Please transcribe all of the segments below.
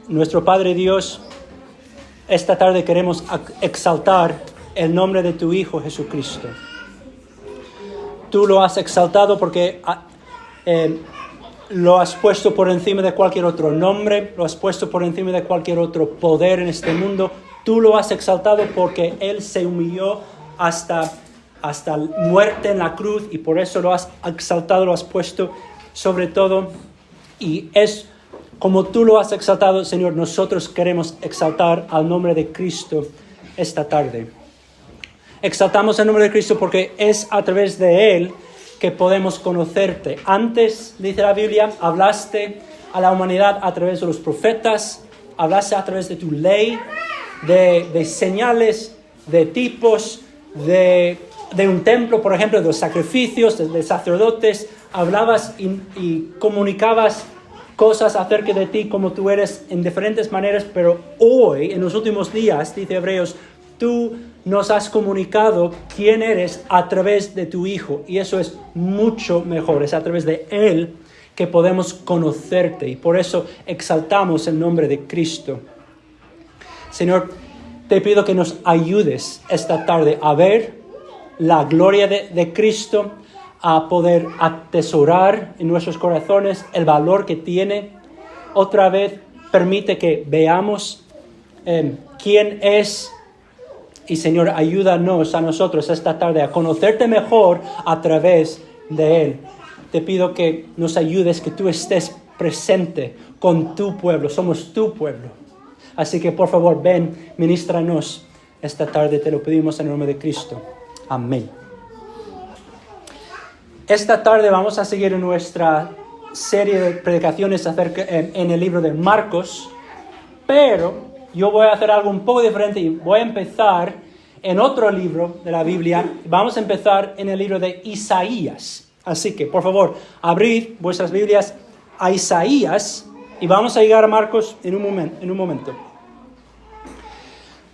Nuestro Padre Dios, esta tarde queremos exaltar el nombre de tu Hijo Jesucristo. Tú lo has exaltado porque lo has puesto por encima de cualquier otro nombre, lo has puesto por encima de cualquier otro poder en este mundo. Tú lo has exaltado porque Él se humilló hasta muerte en la cruz y por eso lo has exaltado, lo has puesto sobre todo. Y es como tú lo has exaltado, Señor, nosotros queremos exaltar al nombre de Cristo esta tarde. Exaltamos el nombre de Cristo porque es a través de Él que podemos conocerte. Antes, dice la Biblia, hablaste a la humanidad a través de los profetas, hablaste a través de tu ley, de señales, de tipos, de un templo, por ejemplo, de los sacrificios, de sacerdotes. Hablabas y comunicabas cosas acerca de ti como tú eres en diferentes maneras, pero hoy, en los últimos días, dice Hebreos, tú nos has comunicado quién eres a través de tu Hijo, y eso es mucho mejor, es a través de Él que podemos conocerte, y por eso exaltamos el nombre de Cristo. Señor, te pido que nos ayudes esta tarde a ver la gloria de Cristo, a poder atesorar en nuestros corazones el valor que tiene. Otra vez, permite que veamos quién es. Y Señor, ayúdanos a nosotros esta tarde a conocerte mejor a través de Él. Te pido que nos ayudes, que tú estés presente con tu pueblo. Somos tu pueblo. Así que por favor, ven, ministranos esta tarde. Te lo pedimos en el nombre de Cristo. Amén. Esta tarde vamos a seguir en nuestra serie de predicaciones en el libro de Marcos, pero yo voy a hacer algo un poco diferente y voy a empezar en otro libro de la Biblia. Vamos a empezar en el libro de Isaías. Así que, por favor, abrid vuestras Biblias a Isaías y vamos a llegar a Marcos en un momento.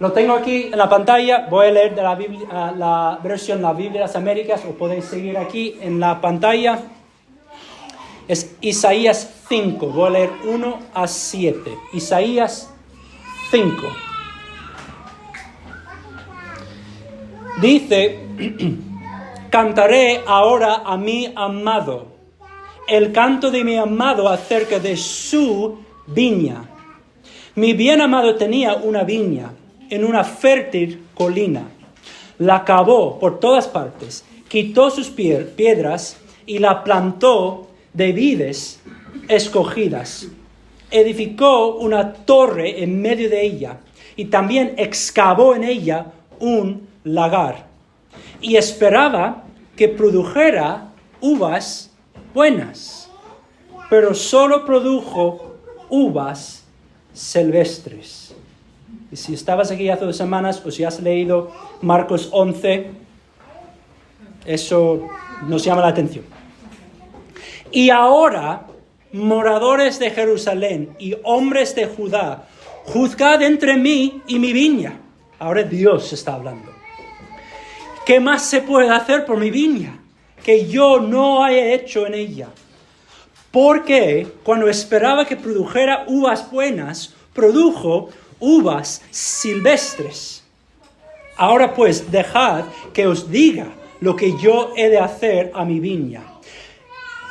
Lo tengo aquí en la pantalla. Voy a leer de la Biblia, la versión La Biblia de las Américas, o podéis seguir aquí en la pantalla. Es Isaías 5. Voy a leer 1 a 7. Isaías 5. Dice: cantaré ahora a mi amado, el canto de mi amado acerca de su viña. Mi bien amado tenía una viña en una fértil colina. La cavó por todas partes, quitó sus piedras y la plantó de vides escogidas. Edificó una torre en medio de ella y también excavó en ella un lagar. Y esperaba que produjera uvas buenas, pero solo produjo uvas silvestres. Y si estabas aquí hace 2 semanas o si has leído Marcos 11, eso nos llama la atención. Y ahora, moradores de Jerusalén y hombres de Judá, juzgad entre mí y mi viña. Ahora Dios está hablando. ¿Qué más se puede hacer por mi viña que yo no haya hecho en ella? Porque cuando esperaba que produjera uvas buenas, produjo uvas silvestres. Ahora pues, dejad que os diga lo que yo he de hacer a mi viña.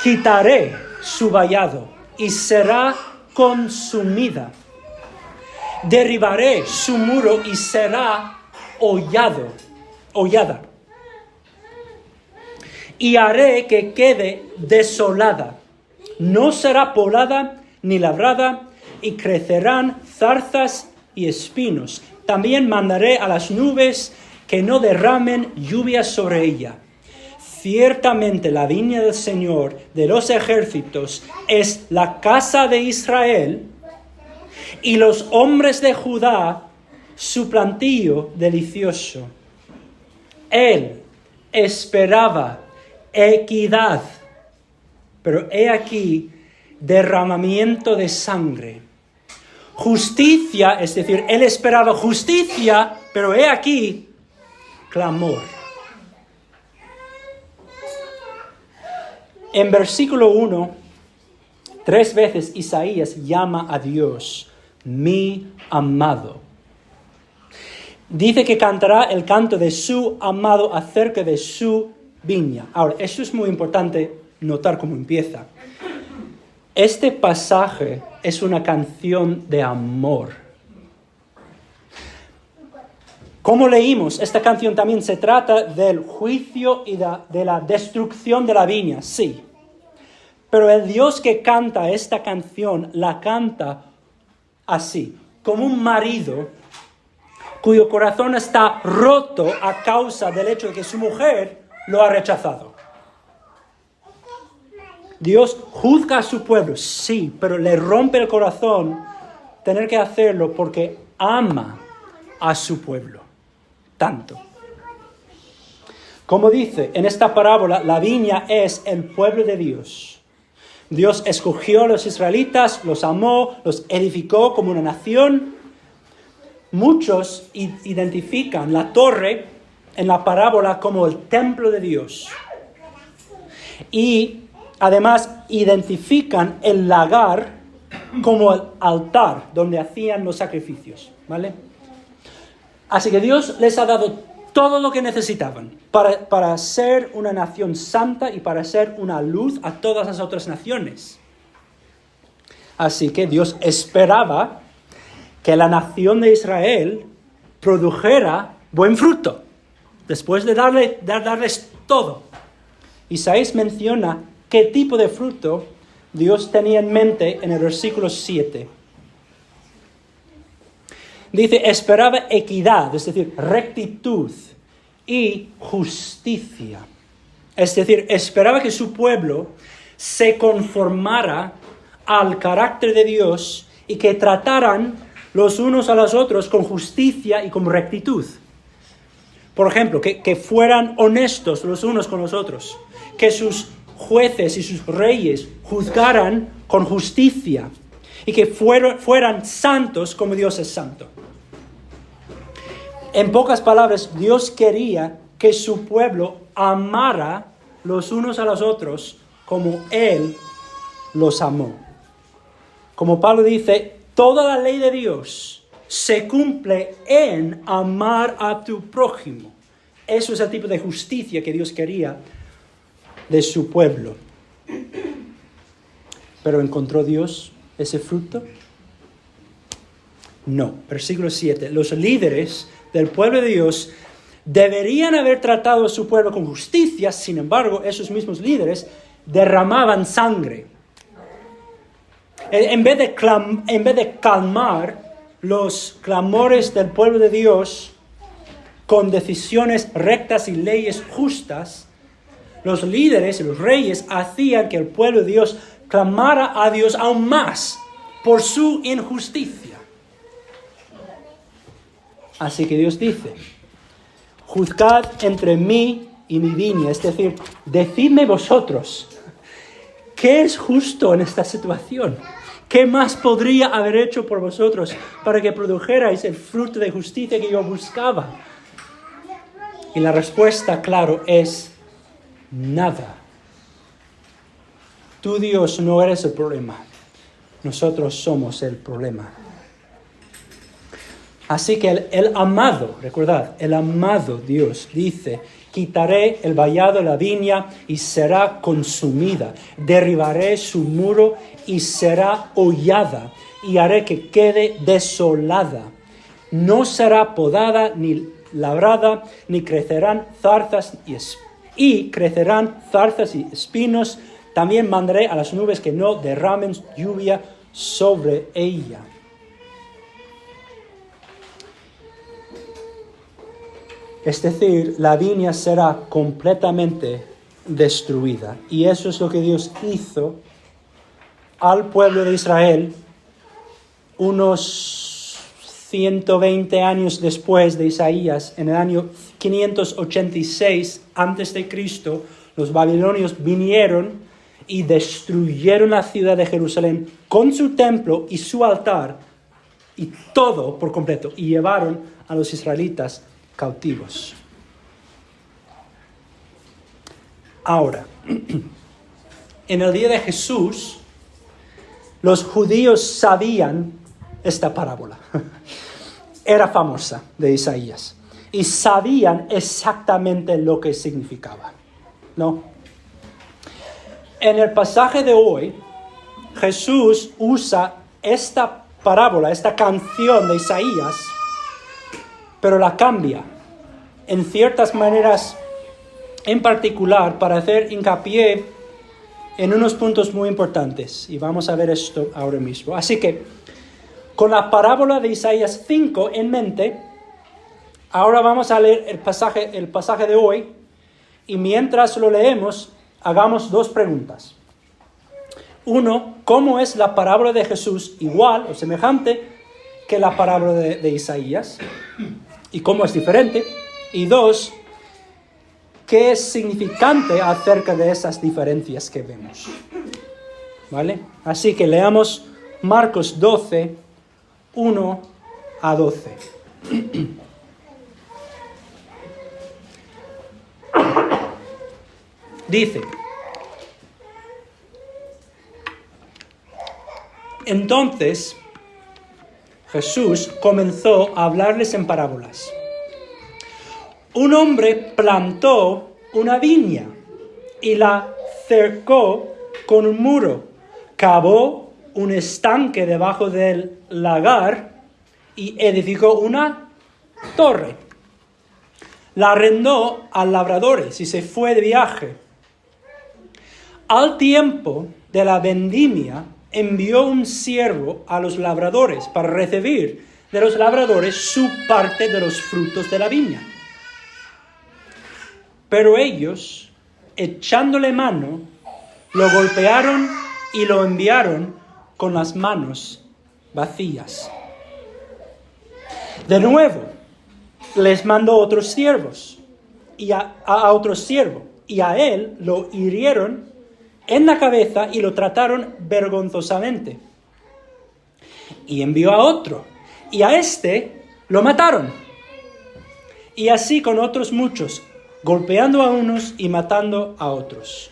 Quitaré su vallado y será consumida. Derribaré su muro y será hollada. Y haré que quede desolada. No será poblada ni labrada, y crecerán zarzas y espinos. También mandaré a las nubes que no derramen lluvias sobre ella. Ciertamente la viña del Señor de los ejércitos es la casa de Israel, y los hombres de Judá su plantío delicioso. Él esperaba equidad, pero he aquí derramamiento de sangre. Justicia, es decir, él esperaba justicia, pero he aquí clamor. En versículo 1, 3 veces Isaías llama a Dios mi amado. Dice que cantará el canto de su amado acerca de su viña. Ahora, esto es muy importante notar cómo empieza. Este pasaje es una canción de amor. Como leímos, esta canción también se trata del juicio y de la destrucción de la viña, sí. Pero el Dios que canta esta canción la canta así, como un marido cuyo corazón está roto a causa del hecho de que su mujer lo ha rechazado. Dios juzga a su pueblo, sí, pero le rompe el corazón tener que hacerlo porque ama a su pueblo tanto. Como dice en esta parábola, la viña es el pueblo de Dios. Dios escogió a los israelitas, los amó, los edificó como una nación. Muchos identifican la torre en la parábola como el templo de Dios. Y además identifican el lagar como el altar donde hacían los sacrificios, ¿vale? Así que Dios les ha dado todo lo que necesitaban para ser una nación santa y para ser una luz a todas las otras naciones. Así que Dios esperaba que la nación de Israel produjera buen fruto, después de darles todo. Isaías menciona qué tipo de fruto Dios tenía en mente en el versículo 7. Dice, esperaba equidad, es decir, rectitud y justicia. Es decir, esperaba que su pueblo se conformara al carácter de Dios y que trataran los unos a los otros con justicia y con rectitud. Por ejemplo, que fueran honestos los unos con los otros, que sus jueces y sus reyes juzgaran con justicia y que fueran santos como Dios es santo. En pocas palabras, Dios quería que su pueblo amara los unos a los otros como Él los amó. Como Pablo dice, toda la ley de Dios se cumple en amar a tu prójimo. Eso es el tipo de justicia que Dios quería de su pueblo. ¿Pero encontró Dios ese fruto? No. Versículo 7. Los líderes del pueblo de Dios deberían haber tratado a su pueblo con justicia, sin embargo, esos mismos líderes derramaban sangre. En vez de calmar los clamores del pueblo de Dios con decisiones rectas y leyes justas, los líderes y los reyes hacían que el pueblo de Dios clamara a Dios aún más por su injusticia. Así que Dios dice, juzgad entre mí y mi viña, es decir, decidme vosotros, ¿qué es justo en esta situación? ¿Qué más podría haber hecho por vosotros para que produjerais el fruto de justicia que yo buscaba? Y la respuesta, claro, es nada. Tú, Dios, no eres el problema. Nosotros somos el problema. Así que el amado, recordad, el amado Dios dice, quitaré el vallado de la viña y será consumida. Derribaré su muro y será hollada y haré que quede desolada. No será podada ni labrada, ni crecerán zarzas y espinos. También mandaré a las nubes que no derramen lluvia sobre ella. Es decir, la viña será completamente destruida. Y eso es lo que Dios hizo al pueblo de Israel unos 120 años después de Isaías. En el año 586 a.C., los babilonios vinieron y destruyeron la ciudad de Jerusalén con su templo y su altar y todo por completo. Y llevaron a los israelitas cautivos. Ahora, en el día de Jesús, los judíos sabían esta parábola. Era famosa de Isaías. Y sabían exactamente lo que significaba, ¿no? En el pasaje de hoy, Jesús usa esta parábola, esta canción de Isaías, pero la cambia en ciertas maneras en particular para hacer hincapié en unos puntos muy importantes. Y vamos a ver esto ahora mismo. Así que, con la parábola de Isaías 5 en mente, ahora vamos a leer el pasaje de hoy, y mientras lo leemos, hagamos dos preguntas. Uno, ¿cómo es la parábola de Jesús igual o semejante que la parábola de Isaías? ¿Y cómo es diferente? Y dos, ¿qué es significante acerca de esas diferencias que vemos? ¿Vale? Así que leamos Marcos 12, 1 a 12. Dice: entonces Jesús comenzó a hablarles en parábolas. Un hombre plantó una viña y la cercó con un muro, cavó un estanque debajo del lagar y edificó una torre. La arrendó a labradores y se fue de viaje. Al tiempo de la vendimia, envió un siervo a los labradores para recibir de los labradores su parte de los frutos de la viña. Pero ellos, echándole mano, lo golpearon y lo enviaron con las manos vacías. De nuevo, les mandó otros siervos y a otro siervo, y a él lo hirieron en la cabeza y lo trataron vergonzosamente. Y envió a otro, y a este lo mataron. Y así con otros muchos, golpeando a unos y matando a otros.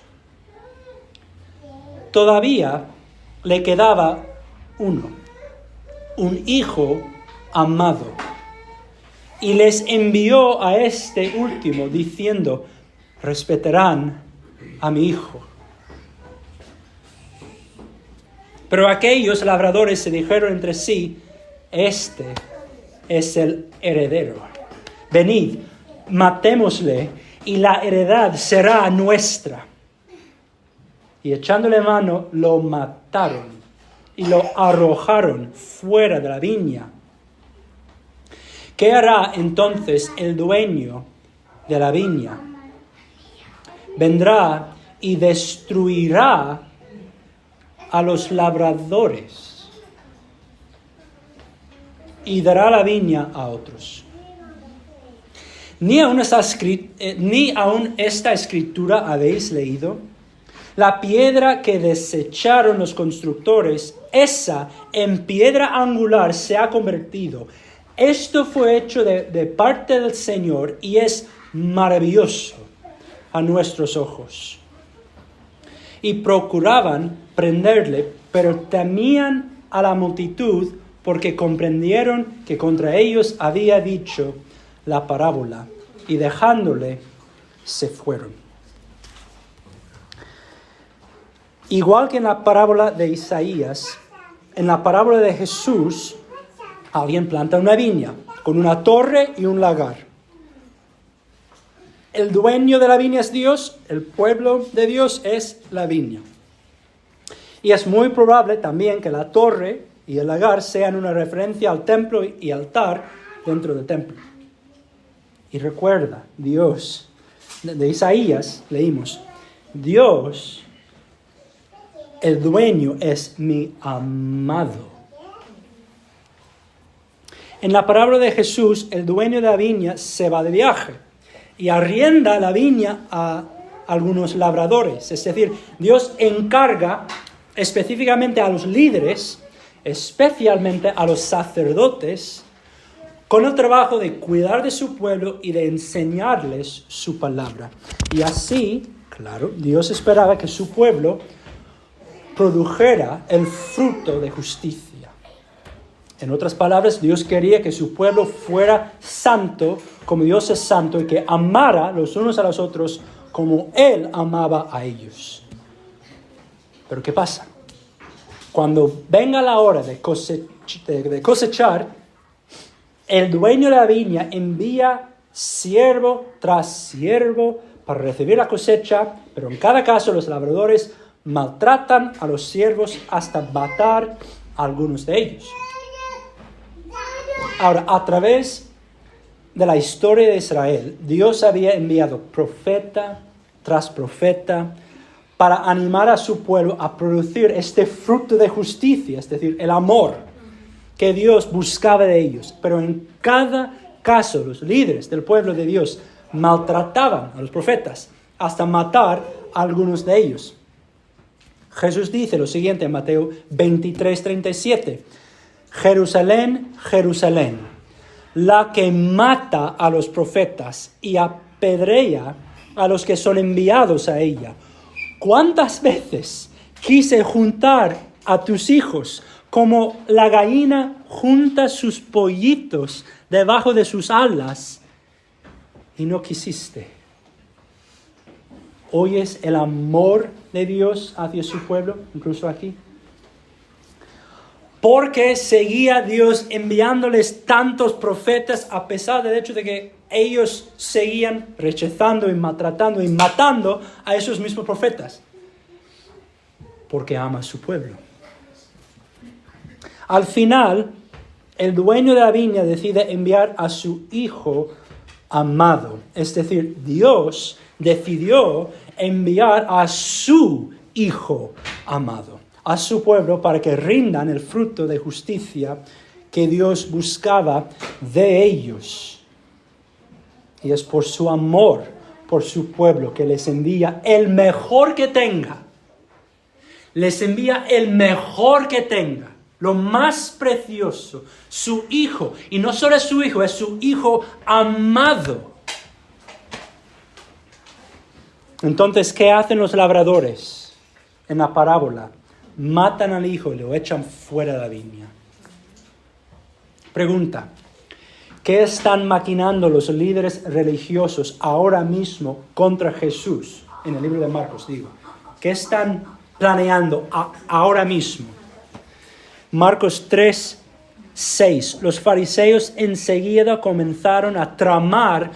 Todavía le quedaba uno, un hijo amado. Y les envió a este último, diciendo: respetarán a mi hijo. Pero aquellos labradores se dijeron entre sí: este es el heredero. Venid, matémosle, y la heredad será nuestra. Y echándole mano, lo mataron y lo arrojaron fuera de la viña. ¿Qué hará entonces el dueño de la viña? Vendrá y destruirá a los labradores y dará la viña a otros. Ni aun esta escritura habéis leído. La piedra que desecharon los constructores, esa en piedra angular se ha convertido. Esto fue hecho de parte del Señor y es maravilloso a nuestros ojos. Y procuraban prenderle, pero temían a la multitud porque comprendieron que contra ellos había dicho la parábola, y dejándole se fueron. Igual que en la parábola de Isaías, en la parábola de Jesús, alguien planta una viña con una torre y un lagar. El dueño de la viña es Dios, el pueblo de Dios es la viña. Y es muy probable también que la torre y el lagar sean una referencia al templo y altar dentro del templo. Y recuerda, Dios, de Isaías leímos: Dios, el dueño, es mi amado. En la parábola de Jesús, el dueño de la viña se va de viaje y arrienda la viña a algunos labradores. Es decir, Dios encarga específicamente a los líderes, especialmente a los sacerdotes, con el trabajo de cuidar de su pueblo y de enseñarles su palabra. Y así, claro, Dios esperaba que su pueblo produjera el fruto de justicia. En otras palabras, Dios quería que su pueblo fuera santo, como Dios es santo, y que amara los unos a los otros como Él amaba a ellos. Pero ¿qué pasa? Cuando venga la hora de cosechar, el dueño de la viña envía siervo tras siervo para recibir la cosecha, pero en cada caso los labradores maltratan a los siervos hasta matar a algunos de ellos. Ahora, a través de la historia de Israel, Dios había enviado profeta tras profeta para animar a su pueblo a producir este fruto de justicia, es decir, el amor que Dios buscaba de ellos. Pero en cada caso, los líderes del pueblo de Dios maltrataban a los profetas hasta matar a algunos de ellos. Jesús dice lo siguiente en Mateo 23:37. Jerusalén, Jerusalén, la que mata a los profetas y apedrea a los que son enviados a ella. ¿Cuántas veces quise juntar a tus hijos como la gallina junta sus pollitos debajo de sus alas y no quisiste? ¿Oyes el amor de Dios hacia su pueblo, incluso aquí? Porque seguía Dios enviándoles tantos profetas a pesar del hecho de que ellos seguían rechazando y maltratando y matando a esos mismos profetas. Porque ama a su pueblo. Al final, el dueño de la viña decide enviar a su hijo amado. Es decir, Dios decidió enviar a su hijo amado a su pueblo para que rindan el fruto de justicia que Dios buscaba de ellos. Y es por su amor por su pueblo que les envía el mejor que tenga. Les envía el mejor que tenga, lo más precioso, su hijo. Y no solo es su hijo, es su hijo amado. Entonces, ¿qué hacen los labradores en la parábola? Matan al hijo y lo echan fuera de la viña. Pregunta: ¿qué están maquinando los líderes religiosos ahora mismo contra Jesús? En el libro de Marcos, digo. ¿Qué están planeando ahora mismo? Marcos 3:6. Los fariseos enseguida comenzaron a tramar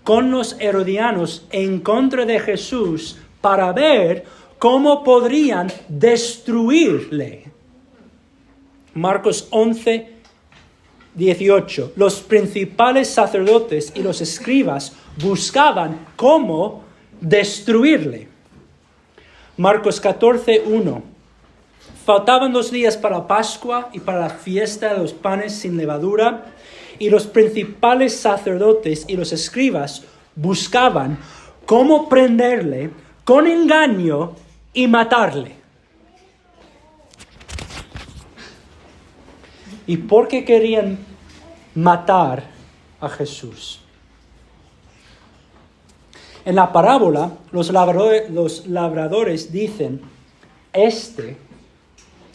con los herodianos en contra de Jesús para ver cómo podrían destruirle. Marcos 11:18. Los principales sacerdotes y los escribas buscaban cómo destruirle. Marcos 14:1. Faltaban 2 días para Pascua y para la fiesta de los panes sin levadura, y los principales sacerdotes y los escribas buscaban cómo prenderle con engaño y matarle. ¿Y por qué querían matar a Jesús? En la parábola, los labradores dicen: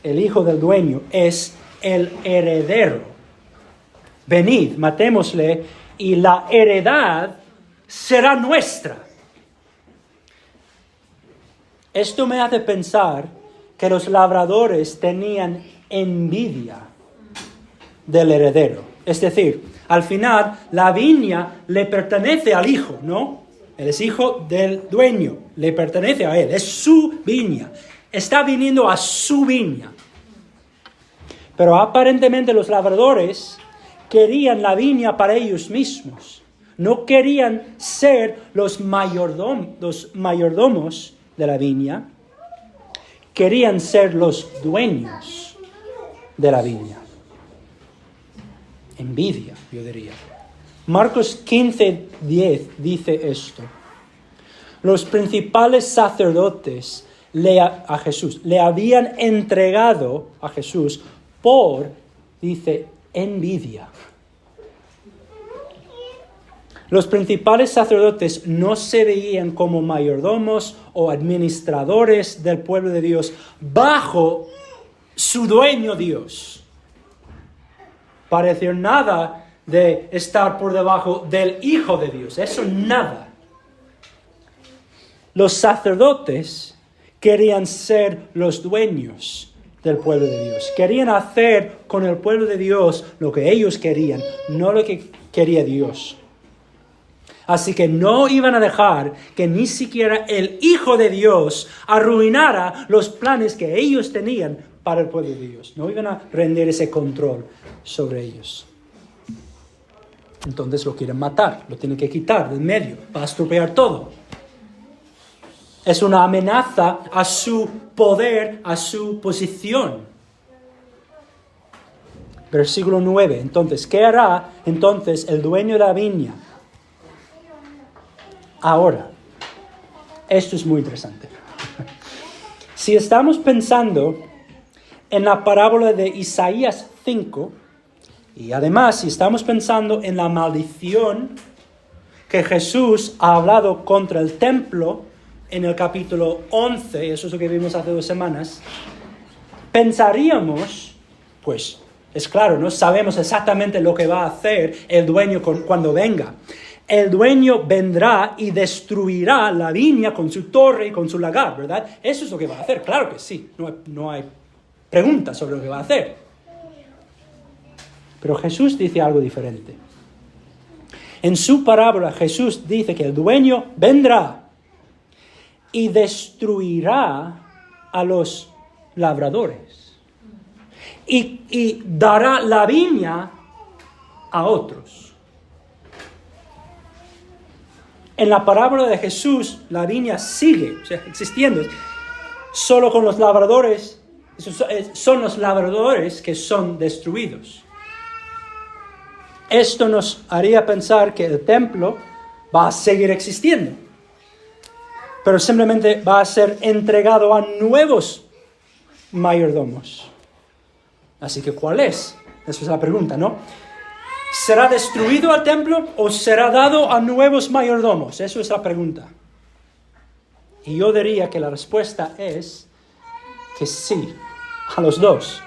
el hijo del dueño, es el heredero. Venid, matémosle, y la heredad será nuestra. Esto me hace pensar que los labradores tenían envidia del heredero. Es decir, al final la viña le pertenece al hijo, ¿no? Él es hijo del dueño, le pertenece a él, es su viña. Está viniendo a su viña. Pero aparentemente los labradores querían la viña para ellos mismos. No querían ser los mayordomos de la viña. Querían ser los dueños de la viña. Envidia, yo diría. Marcos 15:10 dice esto: los principales sacerdotes a Jesús le habían entregado a Jesús por, dice, envidia. Los principales sacerdotes no se veían como mayordomos o administradores del pueblo de Dios bajo su dueño Dios. para decir nada de estar por debajo del Hijo de Dios. Eso nada. Los sacerdotes querían ser los dueños del pueblo de Dios. Querían hacer con el pueblo de Dios lo que ellos querían, no lo que quería Dios. Así que no iban a dejar que ni siquiera el Hijo de Dios arruinara los planes que ellos tenían para el pueblo de Dios. No iban a rendir ese control sobre ellos. Entonces lo quieren matar, lo tienen que quitar del medio, va a estropear todo. Es una amenaza a su poder, a su posición. Versículo 9. Entonces, ¿qué hará entonces el dueño de la viña? Ahora, esto es muy interesante. Si estamos pensando en la parábola de Isaías 5, y además si estamos pensando en la maldición que Jesús ha hablado contra el templo en el capítulo 11, eso es lo que vimos hace 2 semanas, pensaríamos, pues es claro, no sabemos exactamente lo que va a hacer el dueño cuando venga. El dueño vendrá y destruirá la viña con su torre y con su lagar, ¿verdad? Eso es lo que va a hacer, claro que sí, no hay preguntas sobre lo que va a hacer. Pero Jesús dice algo diferente. En su parábola Jesús dice que el dueño vendrá y destruirá a los labradores y dará la viña a otros. En la parábola de Jesús, la viña sigue, existiendo. Solo con los labradores, son los labradores que son destruidos. Esto nos haría pensar que el templo va a seguir existiendo, pero simplemente va a ser entregado a nuevos mayordomos. Así que, ¿cuál es? Esa es la pregunta, ¿no? ¿Será destruido el templo o será dado a nuevos mayordomos? Eso es la pregunta. Y yo diría que la respuesta es que sí, a los dos.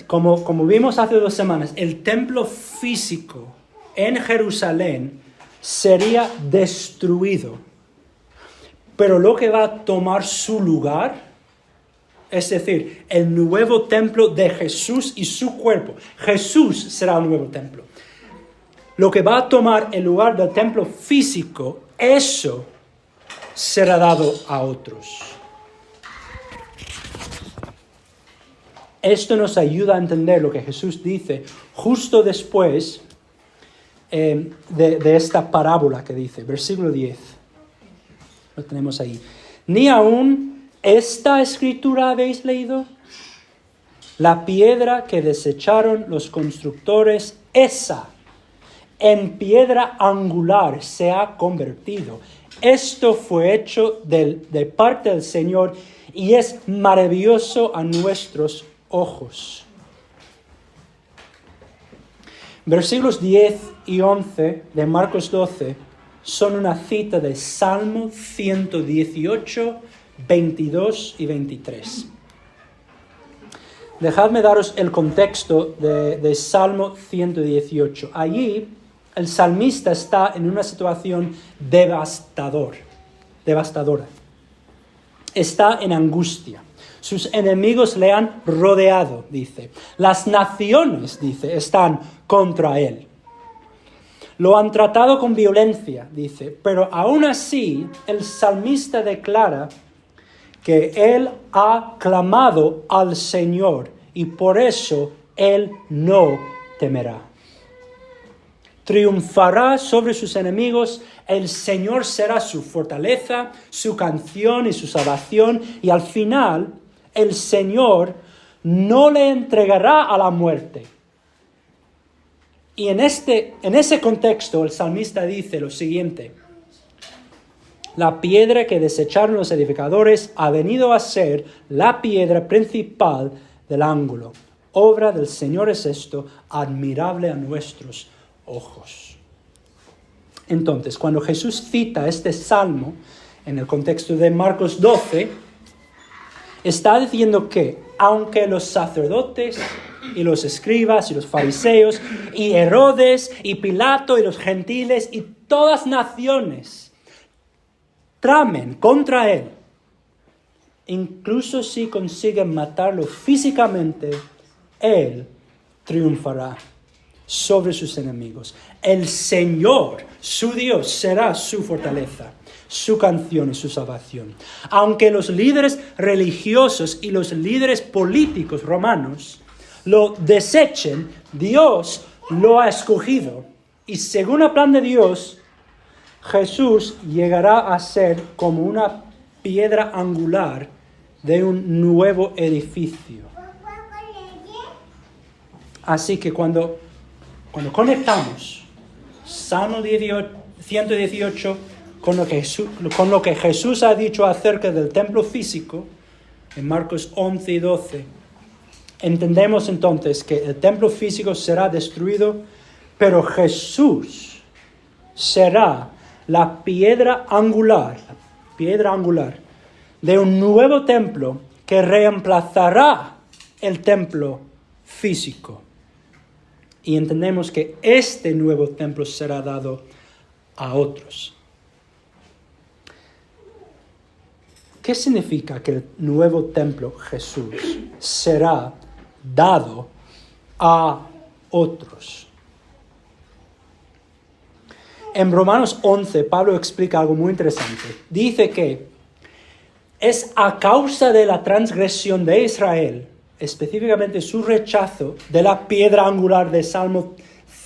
Como vimos hace 2 semanas, el templo físico en Jerusalén sería destruido. Pero lo que va a tomar su lugar, es decir, el nuevo templo de Jesús y su cuerpo. Jesús será el nuevo templo. Lo que va a tomar el lugar del templo físico, eso será dado a otros. Esto nos ayuda a entender lo que Jesús dice justo después de esta parábola que dice, versículo 10. Lo tenemos ahí. Ni aún esta escritura habéis leído. La piedra que desecharon los constructores, esa en piedra angular se ha convertido. Esto fue hecho de parte del Señor y es maravilloso a nuestros ojos. Versículos 10 y 11 de Marcos 12 son una cita de Salmo 118, 22 y 23. Dejadme daros el contexto de Salmo 118. Allí el salmista está en una situación devastadora. Está en angustia. Sus enemigos le han rodeado, dice. Las naciones, dice, están contra él. Lo han tratado con violencia, dice. Pero aún así, el salmista declara que él ha clamado al Señor y por eso él no temerá. Triunfará sobre sus enemigos, el Señor será su fortaleza, su canción y su salvación, y al final el Señor no le entregará a la muerte. Y en ese contexto el salmista dice lo siguiente: la piedra que desecharon los edificadores ha venido a ser la piedra principal del ángulo. Obra del Señor es esto, admirable a nuestros ojos. Entonces, cuando Jesús cita este salmo en el contexto de Marcos 12, está diciendo que aunque los sacerdotes y los escribas y los fariseos y Herodes y Pilato y los gentiles y todas naciones tramen contra él, incluso si consiguen matarlo físicamente, él triunfará sobre sus enemigos. El Señor, su Dios, será su fortaleza, su canción y su salvación. Aunque los líderes religiosos y los líderes políticos romanos lo desechen, Dios lo ha escogido. Y según el plan de Dios, Jesús llegará a ser como una piedra angular de un nuevo edificio. Así que cuando conectamos Salmo 118 con lo que Jesús ha dicho acerca del templo físico, en Marcos 11 y 12, entendemos entonces que el templo físico será destruido, pero Jesús será la piedra angular de un nuevo templo que reemplazará el templo físico. Y entendemos que este nuevo templo será dado a otros. ¿Qué significa que el nuevo templo, Jesús, será dado a otros? En Romanos 11, Pablo explica algo muy interesante. Dice que es a causa de la transgresión de Israel, específicamente su rechazo de la piedra angular de Salmo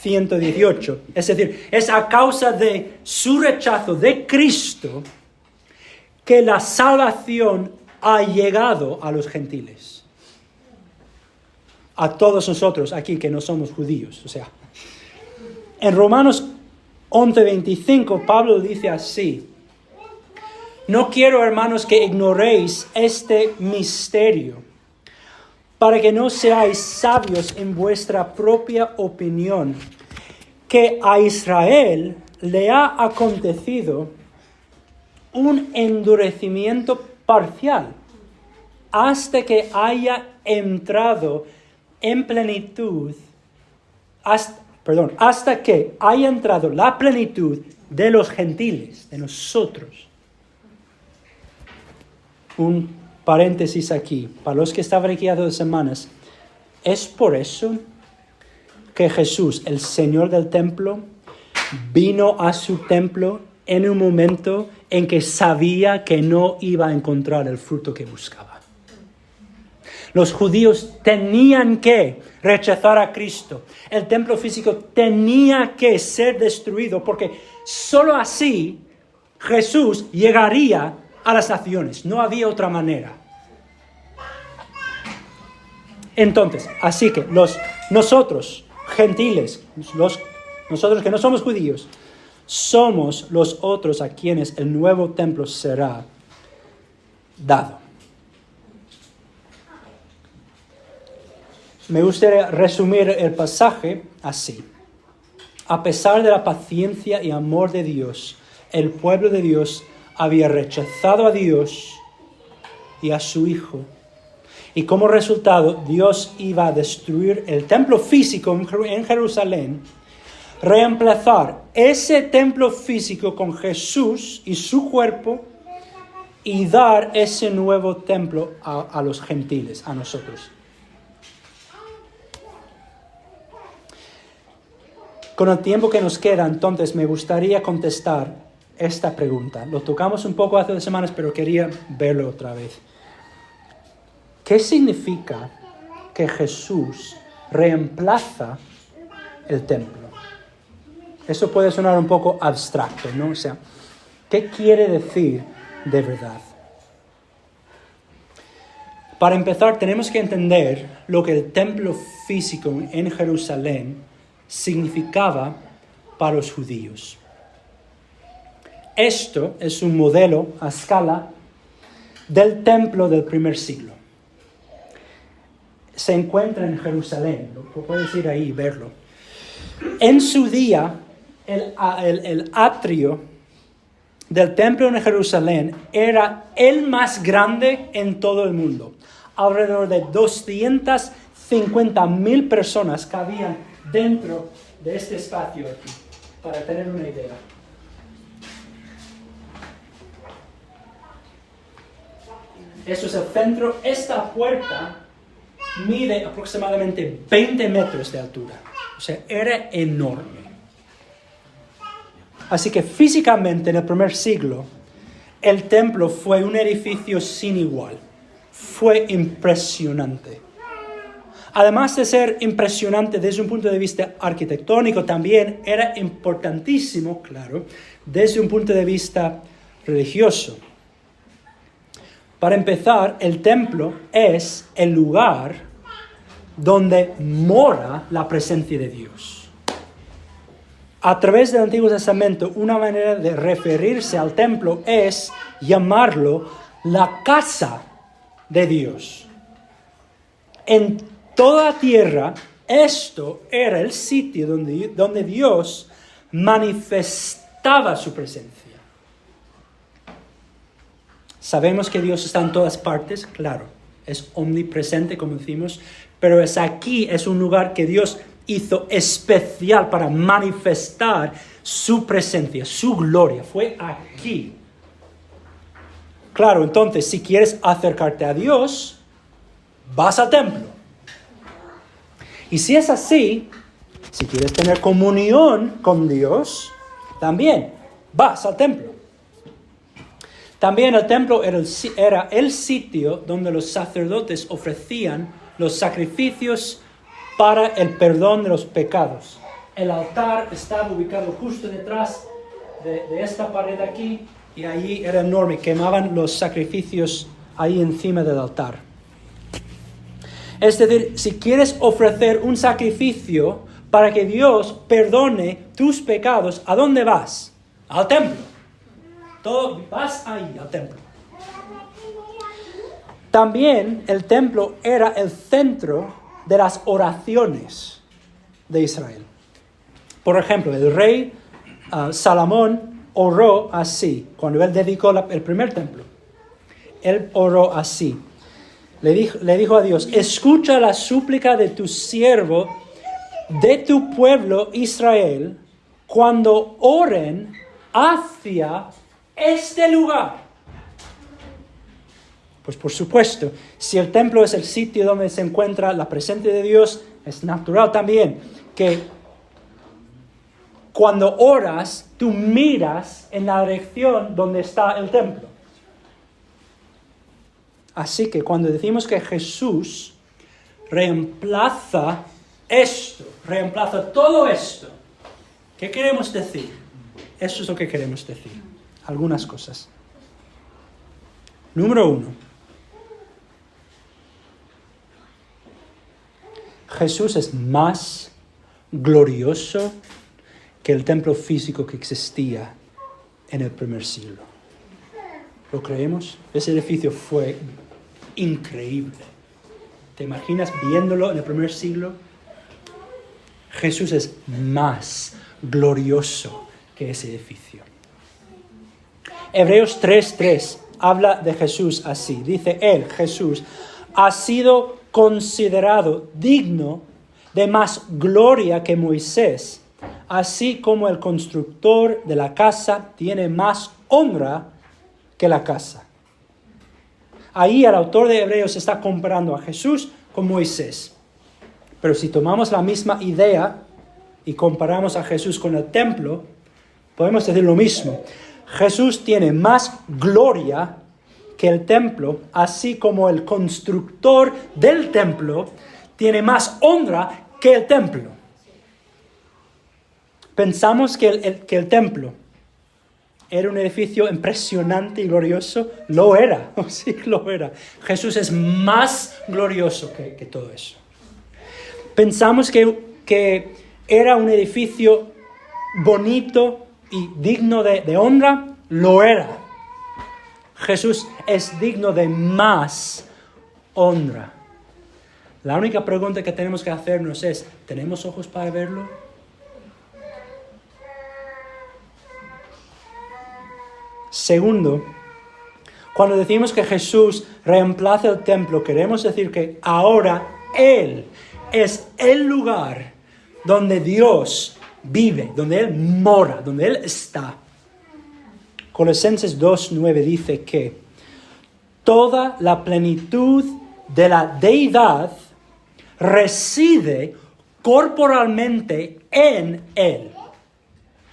118. Es decir, es a causa de su rechazo de Cristo que la salvación ha llegado a los gentiles. A todos nosotros aquí que no somos judíos. O sea, en Romanos 11:25, Pablo dice así: no quiero, hermanos, que ignoréis este misterio, para que no seáis sabios en vuestra propia opinión, que a Israel le ha acontecido un endurecimiento parcial, hasta que haya entrado en plenitud, hasta que haya entrado la plenitud de los gentiles, de nosotros. Un paréntesis aquí, para los que estaban aquí hace 2 semanas, es por eso que Jesús, el Señor del templo, vino a su templo en un momento en que sabía que no iba a encontrar el fruto que buscaba. Los judíos tenían que rechazar a Cristo. El templo físico tenía que ser destruido, porque solo así Jesús llegaría a las naciones. No había otra manera. Entonces, así que nosotros, gentiles, nosotros que no somos judíos, somos los otros a quienes el nuevo templo será dado. Me gustaría resumir el pasaje así. A pesar de la paciencia y amor de Dios, el pueblo de Dios había rechazado a Dios y a su Hijo. Y como resultado, Dios iba a destruir el templo físico en Jerusalén, reemplazar ese templo físico con Jesús y su cuerpo y dar ese nuevo templo a los gentiles, a nosotros. Con el tiempo que nos queda, entonces, me gustaría contestar esta pregunta. Lo tocamos un poco hace 2 semanas, pero quería verlo otra vez. ¿Qué significa que Jesús reemplaza el templo? Eso puede sonar un poco abstracto, ¿no? O sea, ¿qué quiere decir de verdad? Para empezar, tenemos que entender lo que el templo físico en Jerusalén significaba para los judíos. Esto es un modelo a escala del templo del primer siglo. Se encuentra en Jerusalén, puedes ir ahí y verlo. En su día, el atrio del templo en Jerusalén era el más grande en todo el mundo. alrededor de 250,000 personas cabían dentro de este espacio aquí, para tener una idea. Eso es el centro. Esta puerta mide aproximadamente 20 metros de altura. O sea, era enorme. Así que físicamente en el primer siglo, el templo fue un edificio sin igual. Fue impresionante. Además de ser impresionante desde un punto de vista arquitectónico, también era importantísimo, claro, desde un punto de vista religioso. Para empezar, el templo es el lugar donde mora la presencia de Dios. A través del Antiguo Testamento, una manera de referirse al templo es llamarlo la casa de Dios. En toda la tierra, esto era el sitio donde Dios manifestaba su presencia. Sabemos que Dios está en todas partes, claro, es omnipresente, como decimos, pero es un lugar que Dios hizo especial para manifestar su presencia, su gloria. Fue aquí. Claro, entonces, si quieres acercarte a Dios, vas al templo. Y si es así, si quieres tener comunión con Dios, también vas al templo. También el templo era el sitio donde los sacerdotes ofrecían los sacrificios para el perdón de los pecados. El altar estaba ubicado justo detrás de esta pared aquí, y allí era enorme, quemaban los sacrificios ahí encima del altar. Es decir, si quieres ofrecer un sacrificio para que Dios perdone tus pecados, ¿a dónde vas? Al templo. Vas ahí al templo. También el templo era el centro de las oraciones de Israel. Por ejemplo, el rey Salomón oró así, cuando él dedicó el primer templo. Él oró así. Le dijo a Dios: escucha la súplica de tu siervo, de tu pueblo Israel, cuando oren hacia este lugar. Pues por supuesto, si el templo es el sitio donde se encuentra la presencia de Dios, es natural también que cuando oras, tú miras en la dirección donde está el templo. Así que cuando decimos que Jesús reemplaza todo esto, ¿qué queremos decir? Eso es lo que queremos decir. Algunas cosas. Número 1. Jesús es más glorioso que el templo físico que existía en el primer siglo. ¿Lo creemos? Ese edificio fue increíble. ¿Te imaginas viéndolo en el primer siglo? Jesús es más glorioso que ese edificio. Hebreos 3:3 habla de Jesús así. Dice él, Jesús, ha sido considerado digno de más gloria que Moisés, así como el constructor de la casa tiene más honra que la casa. Ahí el autor de Hebreos está comparando a Jesús con Moisés. Pero si tomamos la misma idea y comparamos a Jesús con el templo, podemos decir lo mismo. Jesús tiene más gloria que el templo, así como el constructor del templo tiene más honra que el templo. Pensamos que el templo era un edificio impresionante y glorioso. Lo era, sí, lo era. Jesús es más glorioso que todo eso. Pensamos que era un edificio bonito y digno de honra. Lo era. Jesús es digno de más honra. La única pregunta que tenemos que hacernos es, ¿tenemos ojos para verlo? Segundo, Cuando decimos que Jesús reemplaza el templo, queremos decir que ahora Él es el lugar donde Dios vive, donde Él mora, donde Él está. Colosenses 2:9 dice que toda la plenitud de la deidad reside corporalmente en Él.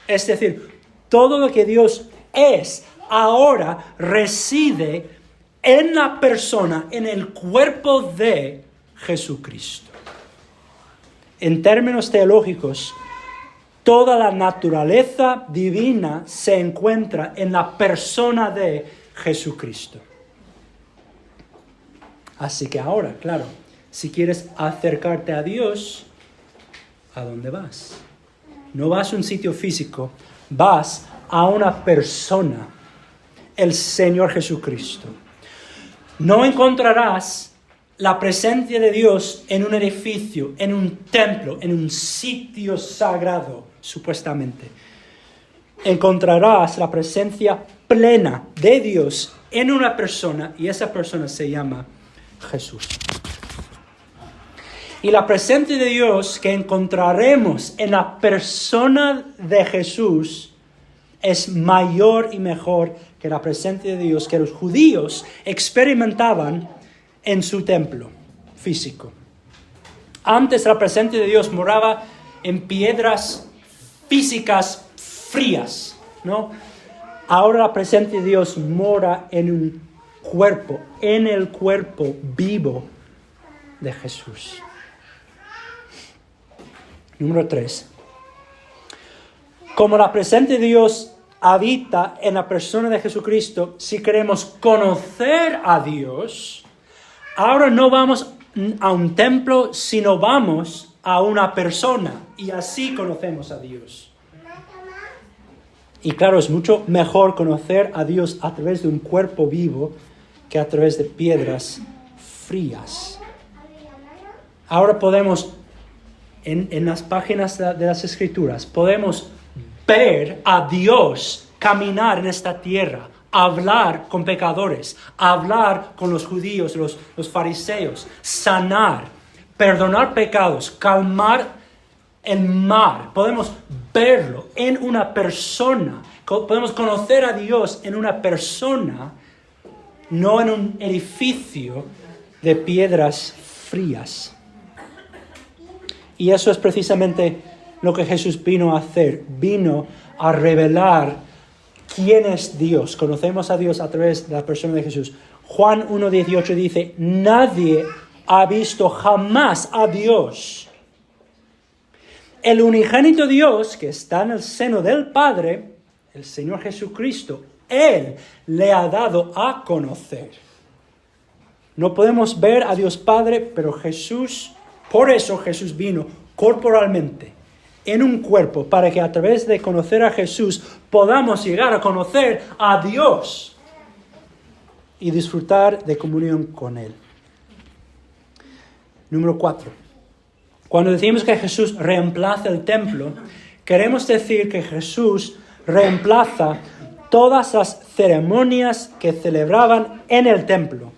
Es decir, todo lo que Dios es ahora reside en la persona, en el cuerpo de Jesucristo. En términos teológicos, toda la naturaleza divina se encuentra en la persona de Jesucristo. Así que ahora, claro, si quieres acercarte a Dios, ¿a dónde vas? No vas a un sitio físico, vas a una persona, el Señor Jesucristo. No encontrarás la presencia de Dios en un edificio, en un templo, en un sitio sagrado, supuestamente. Encontrarás la presencia plena de Dios en una persona, y esa persona se llama Jesús. Y la presencia de Dios que encontraremos en la persona de Jesús es mayor y mejor que la presencia de Dios que los judíos experimentaban en su templo físico. Antes la presencia de Dios moraba en piedras físicas frías, ¿no? Ahora la presencia de Dios mora en un cuerpo, en el cuerpo vivo de Jesús. Número 3. Como la presencia de Dios habita en la persona de Jesucristo, si queremos conocer a Dios, ahora no vamos a un templo, sino vamos a una persona. Y así conocemos a Dios. Y claro, es mucho mejor conocer a Dios a través de un cuerpo vivo que a través de piedras frías. Ahora podemos, en las páginas de las Escrituras, podemos ver a Dios caminar en esta tierra, hablar con pecadores, hablar con los judíos, los fariseos, sanar, perdonar pecados, calmar el mar. Podemos verlo en una persona. Podemos conocer a Dios en una persona, no en un edificio de piedras frías. Y eso es precisamente lo que Jesús vino a hacer. Vino a revelar quién es Dios. Conocemos a Dios a través de la persona de Jesús. Juan 1:18 dice, nadie ha visto jamás a Dios. El unigénito Dios que está en el seno del Padre, el Señor Jesucristo, Él le ha dado a conocer. No podemos ver a Dios Padre, pero Jesús, por eso Jesús vino corporalmente, en un cuerpo, para que a través de conocer a Jesús podamos llegar a conocer a Dios y disfrutar de comunión con Él. Número 4. Cuando decimos que Jesús reemplaza el templo, queremos decir que Jesús reemplaza todas las ceremonias que celebraban en el templo.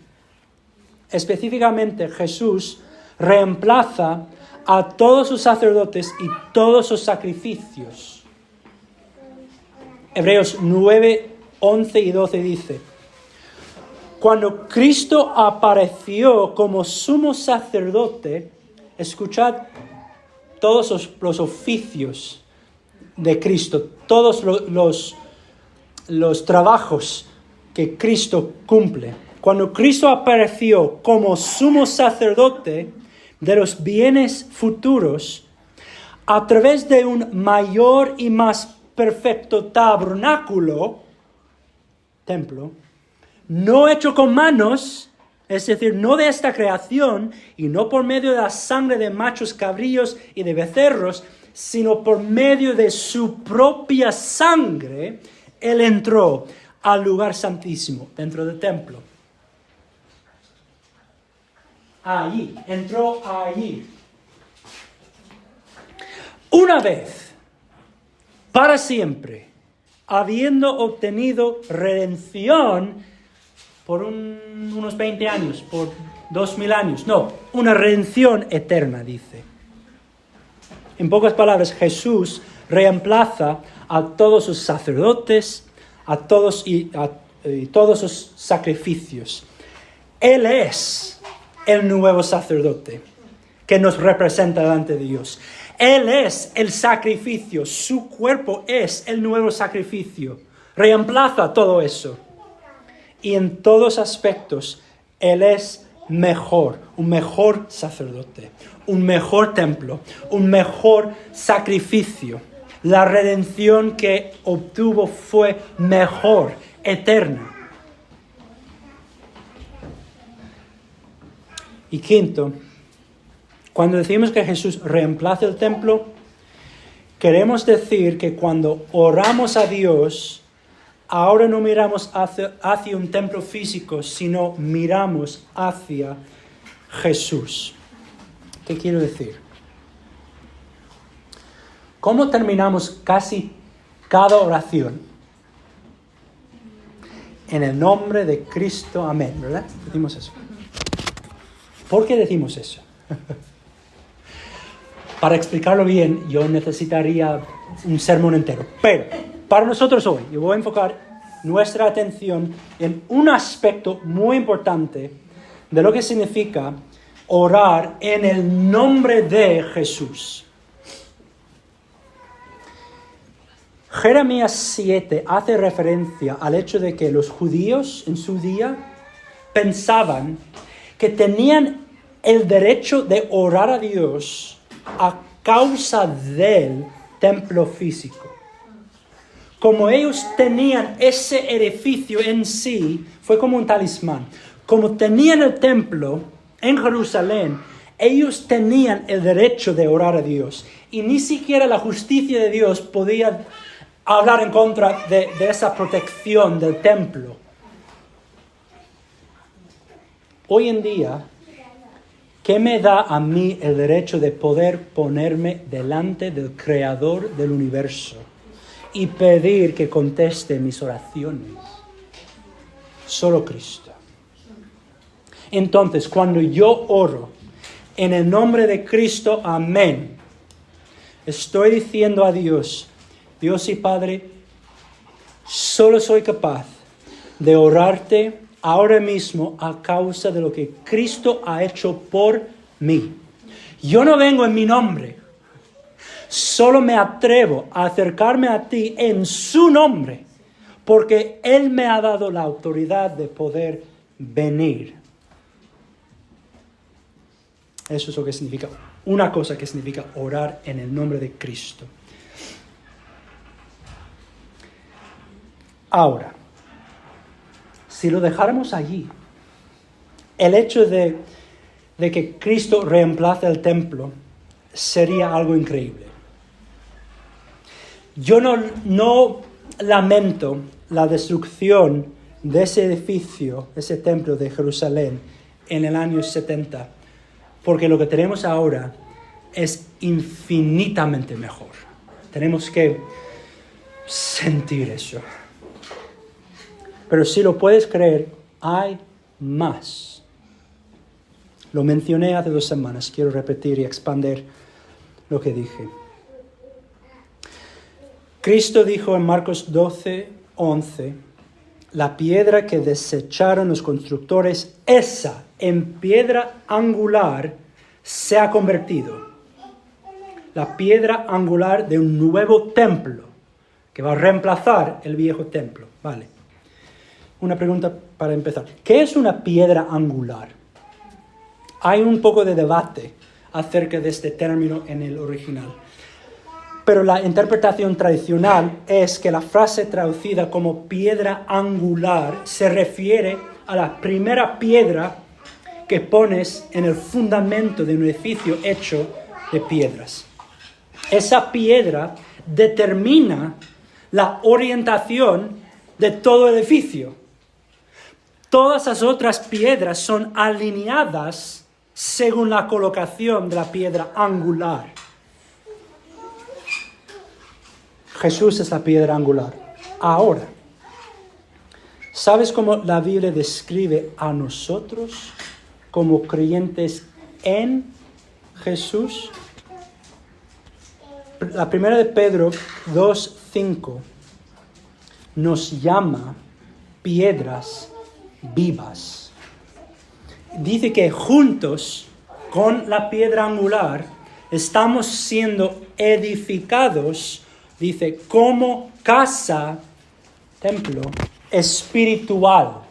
Específicamente, Jesús reemplaza a todos sus sacerdotes y todos sus sacrificios. Hebreos 9, 11 y 12 dice, cuando Cristo apareció como sumo sacerdote, escuchad todos los oficios de Cristo, todos los trabajos que Cristo cumple. Cuando Cristo apareció como sumo sacerdote de los bienes futuros, a través de un mayor y más perfecto tabernáculo, templo, no hecho con manos, es decir, no de esta creación, y no por medio de la sangre de machos cabríos y de becerros, sino por medio de su propia sangre, Él entró al lugar santísimo, dentro del templo. Allí, entró allí. Una vez, para siempre, habiendo obtenido redención por unos 20 años, por 2000 años. No, una redención eterna, dice. En pocas palabras, Jesús reemplaza a todos sus sacerdotes, a todos y todos sus sacrificios. Él es el nuevo sacerdote que nos representa delante de Dios. Él es el sacrificio, su cuerpo es el nuevo sacrificio. Reemplaza todo eso. Y en todos aspectos, Él es mejor, un mejor sacerdote, un mejor templo, un mejor sacrificio. La redención que obtuvo fue mejor, eterna. Y quinto, cuando decimos que Jesús reemplaza el templo, queremos decir que cuando oramos a Dios, ahora no miramos hacia un templo físico, sino miramos hacia Jesús. ¿Qué quiero decir? ¿Cómo terminamos casi cada oración? En el nombre de Cristo, amén, ¿verdad? Decimos eso. ¿Por qué decimos eso? Para explicarlo bien, yo necesitaría un sermón entero. Pero para nosotros hoy, yo voy a enfocar nuestra atención en un aspecto muy importante de lo que significa orar en el nombre de Jesús. Jeremías 7 hace referencia al hecho de que los judíos en su día pensaban que tenían el derecho de orar a Dios a causa del templo físico. Como ellos tenían ese edificio en sí, fue como un talismán. Como tenían el templo en Jerusalén, ellos tenían el derecho de orar a Dios. Y ni siquiera la justicia de Dios podía hablar en contra de esa protección del templo. Hoy en día, ¿qué me da a mí el derecho de poder ponerme delante del Creador del universo y pedir que conteste mis oraciones? Solo Cristo. Entonces, cuando yo oro en el nombre de Cristo, amén, estoy diciendo a Dios, Dios y Padre, solo soy capaz de orarte ahora mismo a causa de lo que Cristo ha hecho por mí. Yo no vengo en mi nombre, solo me atrevo a acercarme a ti en su nombre, porque Él me ha dado la autoridad de poder venir. Eso es lo que significa, una cosa que significa orar en el nombre de Cristo. Ahora, si lo dejáramos allí, el hecho de que Cristo reemplace el templo sería algo increíble. Yo no lamento la destrucción de ese edificio, ese templo de Jerusalén en el año 70, porque lo que tenemos ahora es infinitamente mejor. Tenemos que sentir eso. Pero si lo puedes creer, hay más. Lo mencioné hace 2 semanas. Quiero repetir y expandir lo que dije. Cristo dijo en Marcos 12:11, la piedra que desecharon los constructores, esa en piedra angular se ha convertido. La piedra angular de un nuevo templo que va a reemplazar el viejo templo. Vale. Una pregunta para empezar. ¿Qué es una piedra angular? Hay un poco de debate acerca de este término en el original. Pero la interpretación tradicional es que la frase traducida como piedra angular se refiere a la primera piedra que pones en el fundamento de un edificio hecho de piedras. Esa piedra determina la orientación de todo el edificio. Todas las otras piedras son alineadas según la colocación de la piedra angular. Jesús es la piedra angular. Ahora, ¿Sabes cómo la Biblia describe a nosotros como creyentes en Jesús? La primera de Pedro 2:5 nos llama piedras vivas. Dice que juntos con la piedra angular estamos siendo edificados, dice, como casa, templo espiritual.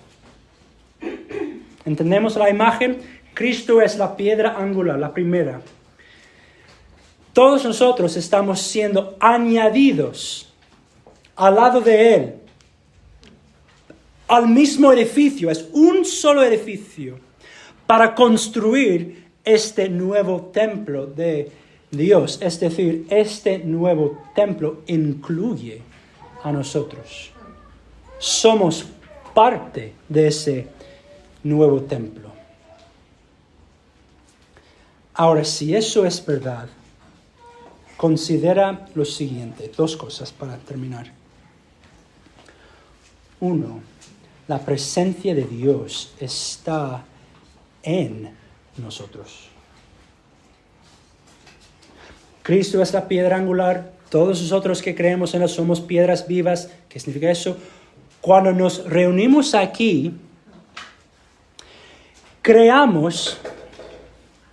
¿Entendemos la imagen? Cristo es la piedra angular, la primera. Todos nosotros estamos siendo añadidos al lado de Él, al mismo edificio. Es un solo edificio para construir este nuevo templo de Dios. Es decir, este nuevo templo incluye a nosotros. Somos parte de ese nuevo templo. Ahora, si eso es verdad, considera lo siguiente, 2 cosas para terminar. 1, la presencia de Dios está en nosotros. Cristo es la piedra angular. Todos nosotros que creemos en Él somos piedras vivas. ¿Qué significa eso? Cuando nos reunimos aquí, creamos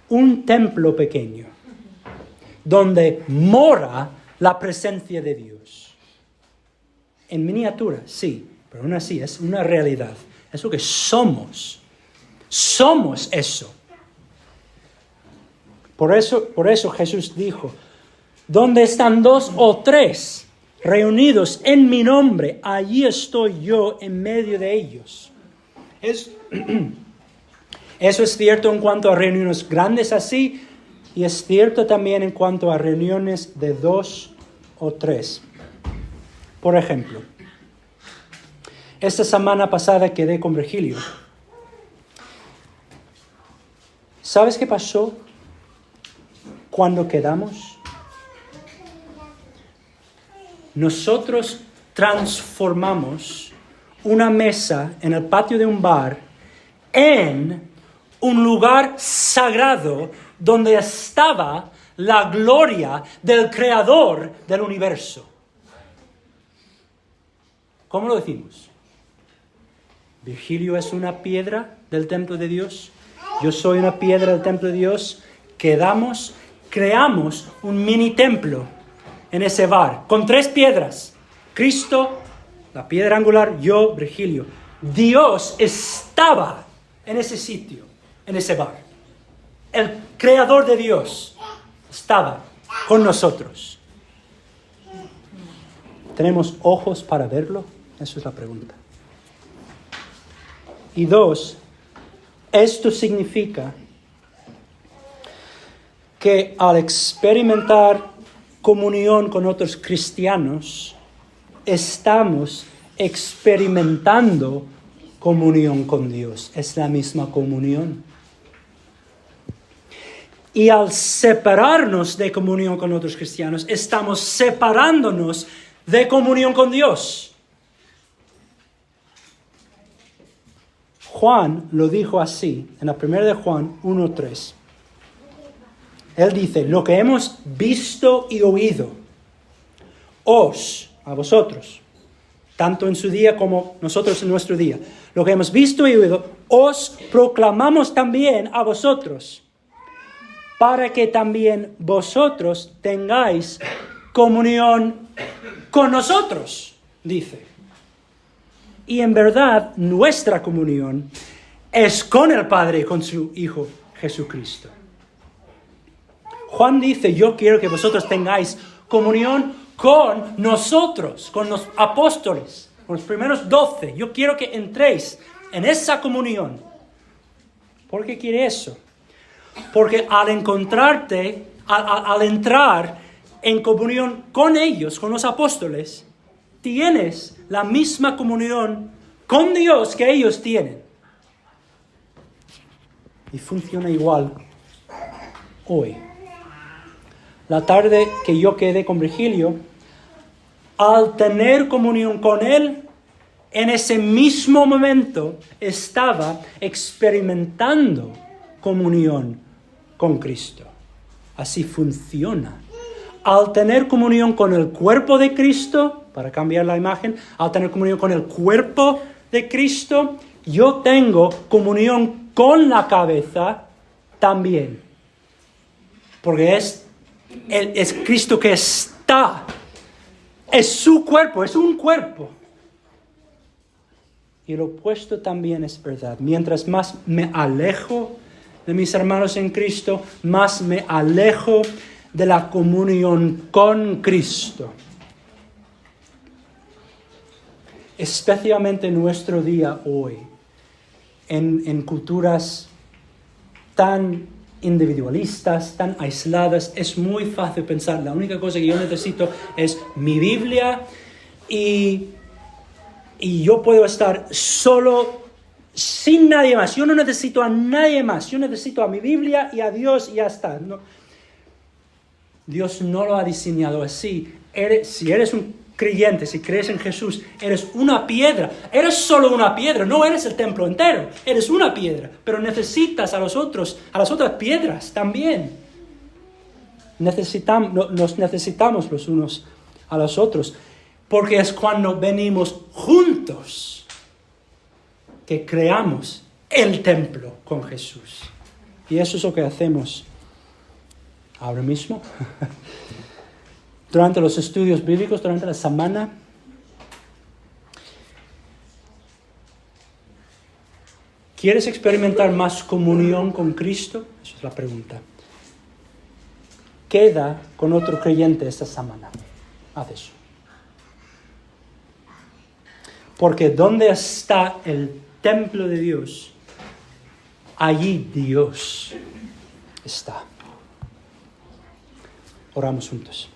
un templo pequeño donde mora la presencia de Dios. En miniatura, sí, pero aún así es una realidad. Es lo que somos. Somos eso. Por eso Jesús dijo, donde están 2 o 3 reunidos en mi nombre, allí estoy yo en medio de ellos. Eso es cierto en cuanto a reuniones grandes así, y es cierto también en cuanto a reuniones de 2 o 3. Por ejemplo, esta semana pasada quedé con Virgilio. ¿Sabes qué pasó cuando quedamos? Nosotros transformamos una mesa en el patio de un bar en un lugar sagrado donde estaba la gloria del Creador del universo. ¿Cómo lo decimos? Virgilio es una piedra del templo de Dios. Yo soy una piedra del templo de Dios. Creamos un mini templo en ese bar con 3 piedras. Cristo, la piedra angular, yo, Virgilio. Dios estaba en ese sitio, en ese bar. El Creador de Dios estaba con nosotros. ¿Tenemos ojos para verlo? Esa es la pregunta. Y 2, esto significa que al experimentar comunión con otros cristianos, estamos experimentando comunión con Dios. Es la misma comunión. Y al separarnos de comunión con otros cristianos, estamos separándonos de comunión con Dios. Juan lo dijo así, en la primera de Juan 1:3. Él dice, lo que hemos visto y oído, a vosotros, tanto en su día como nosotros en nuestro día, lo que hemos visto y oído, os proclamamos también a vosotros, para que también vosotros tengáis comunión con nosotros, dice. Y en verdad, nuestra comunión es con el Padre y con su Hijo Jesucristo. Juan dice, yo quiero que vosotros tengáis comunión con nosotros, con los apóstoles, con los primeros 12. Yo quiero que entréis en esa comunión. ¿Por qué quiere eso? Porque al entrar en comunión con ellos, con los apóstoles, tienes la misma comunión con Dios que ellos tienen. Y funciona igual hoy. La tarde que yo quedé con Virgilio, al tener comunión con él, en ese mismo momento estaba experimentando comunión con Cristo. Así funciona. Al tener comunión con el cuerpo de Cristo, para cambiar la imagen, al tener comunión con el cuerpo de Cristo, yo tengo comunión con la cabeza también. Porque es Cristo que está. Es su cuerpo, es un cuerpo. Y lo opuesto también es verdad. Mientras más me alejo de mis hermanos en Cristo, más me alejo de la comunión con Cristo. Especialmente en nuestro día hoy, en culturas tan individualistas, tan aisladas, es muy fácil pensar, la única cosa que yo necesito es mi Biblia y yo puedo estar solo, sin nadie más. Yo no necesito a nadie más. Yo necesito a mi Biblia y a Dios y ya está. No. Dios no lo ha diseñado así. Si eres un creyente, si crees en Jesús, eres una piedra. Eres solo una piedra, no eres el templo entero. Eres una piedra, pero necesitas a las otras piedras también. Nos necesitamos los unos a los otros, porque es cuando venimos juntos que creamos el templo con Jesús. Y eso es lo que hacemos ahora mismo. Durante los estudios bíblicos, durante la semana. ¿Quieres experimentar más comunión con Cristo? Esa es la pregunta. Queda con otro creyente esta semana. Haz eso. Porque donde está el templo de Dios, allí Dios está. Oramos juntos.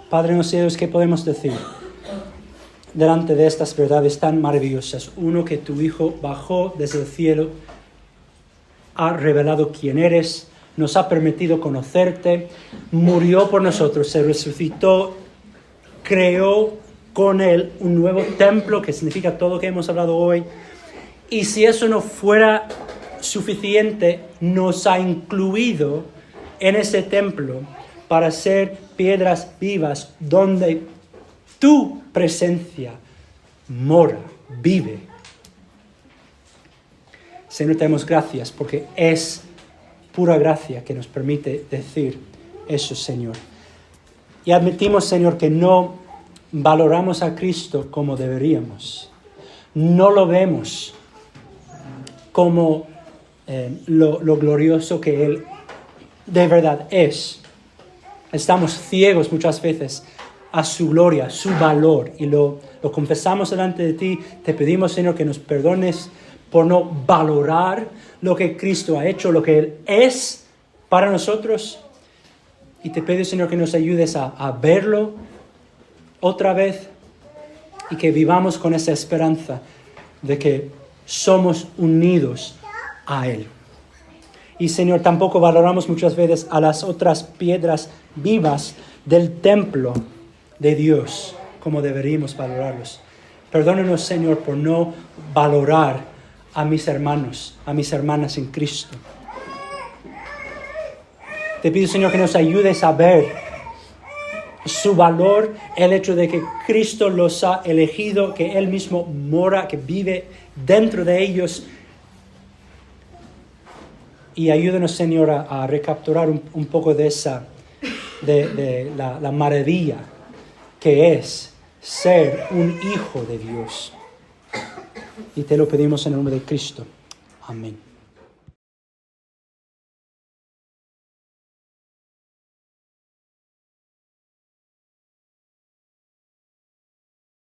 Padre en los cielos, ¿qué podemos decir delante de estas verdades tan maravillosas? Uno, que tu Hijo bajó desde el cielo, ha revelado quién eres, nos ha permitido conocerte, murió por nosotros, se resucitó, creó con él un nuevo templo, que significa todo lo que hemos hablado hoy. Y si eso no fuera suficiente, nos ha incluido en ese templo para ser piedras vivas donde tu presencia mora, vive. Señor, te damos gracias porque es pura gracia que nos permite decir eso, Señor. Y admitimos, Señor, que no valoramos a Cristo como deberíamos. No lo vemos como lo glorioso que Él de verdad es. Estamos ciegos muchas veces a su gloria, a su valor, y lo confesamos delante de ti. Te pedimos, Señor, que nos perdones por no valorar lo que Cristo ha hecho, lo que Él es para nosotros. Y te pido, Señor, que nos ayudes a verlo otra vez y que vivamos con esa esperanza de que somos unidos a Él. Y, Señor, tampoco valoramos muchas veces a las otras piedras vivas del templo de Dios como deberíamos valorarlos. Perdónanos, Señor, por no valorar a mis hermanos, a mis hermanas en Cristo. Te pido, Señor, que nos ayudes a ver su valor, el hecho de que Cristo los ha elegido, que Él mismo mora, que vive dentro de ellos. Y ayúdanos, Señor, a recapturar un poco de la maravilla que es ser un hijo de Dios. Y te lo pedimos en el nombre de Cristo. Amén.